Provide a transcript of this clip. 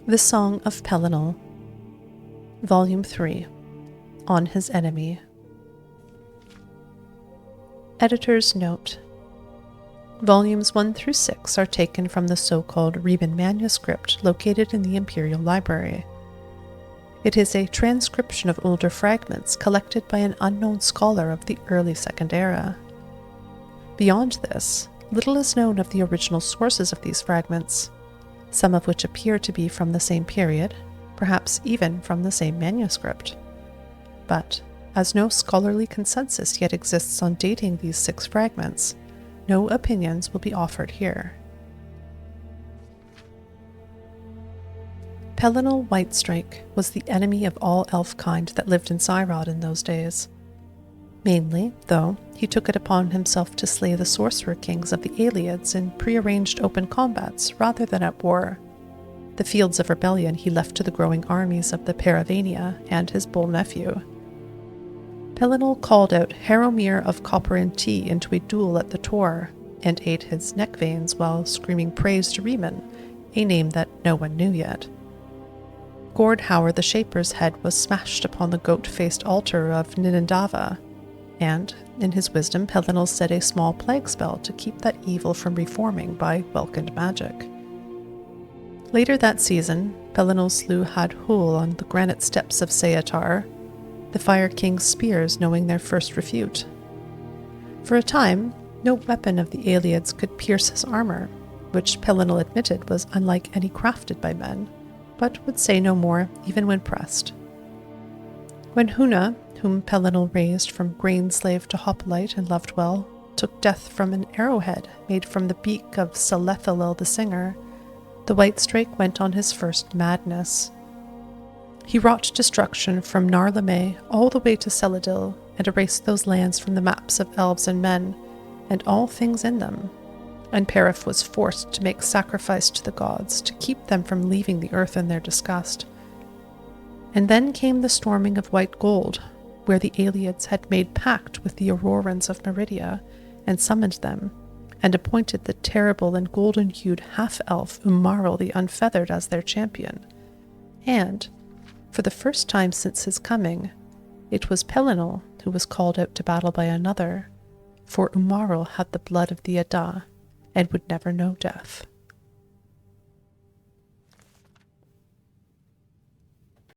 The Song of Pelinal, Volume 3, On His Enemy. Editor's Note: Volumes 1 through 6 are taken from the so-called Riemann manuscript located in the Imperial Library. It is a transcription of older fragments collected by an unknown scholar of the early Second Era. Beyond this, little is known of the original sources of these fragments, some of which appear to be from the same period, perhaps even from the same manuscript. But, as no scholarly consensus yet exists on dating these 6 fragments, no opinions will be offered here. Pelinal Whitestrike was the enemy of all elf-kind that lived in Cyrod in those days. Mainly, though, he took it upon himself to slay the sorcerer kings of the Ayleids in prearranged open combats rather than at war. The fields of rebellion he left to the growing armies of the Paravania and his bull nephew. Pelinal called out Haromir of Copper and Tea into a duel at the Tor, and ate his neck veins while screaming praise to Riemann, a name that no one knew yet. Gordhauer the Shaper's head was smashed upon the goat-faced altar of Ninindava, and, in his wisdom, Pelinal said a small plague spell to keep that evil from reforming by welkind magic. Later that season, Pelinal slew Hadhul on the granite steps of Seatar, the Fire King's spears knowing their first refute. For a time, no weapon of the Ayleids could pierce his armor, which Pelinal admitted was unlike any crafted by men, but would say no more even when pressed. When Huna, whom Pelinal raised from grain slave to hoplite and loved well, took death from an arrowhead made from the beak of Selethilil the singer, the Whitestrike went on his first madness. He wrought destruction from Narlamay all the way to Celadil, and erased those lands from the maps of elves and men, and all things in them, and Perif was forced to make sacrifice to the gods to keep them from leaving the earth in their disgust. And then came the storming of White Gold, where the Ayleids had made pact with the Aurorans of Meridia, and summoned them, and appointed the terrible and golden-hued half-elf Umaril the Unfeathered as their champion. And, for the first time since his coming, it was Pelinal who was called out to battle by another, for Umaril had the blood of the Ada, and would never know death.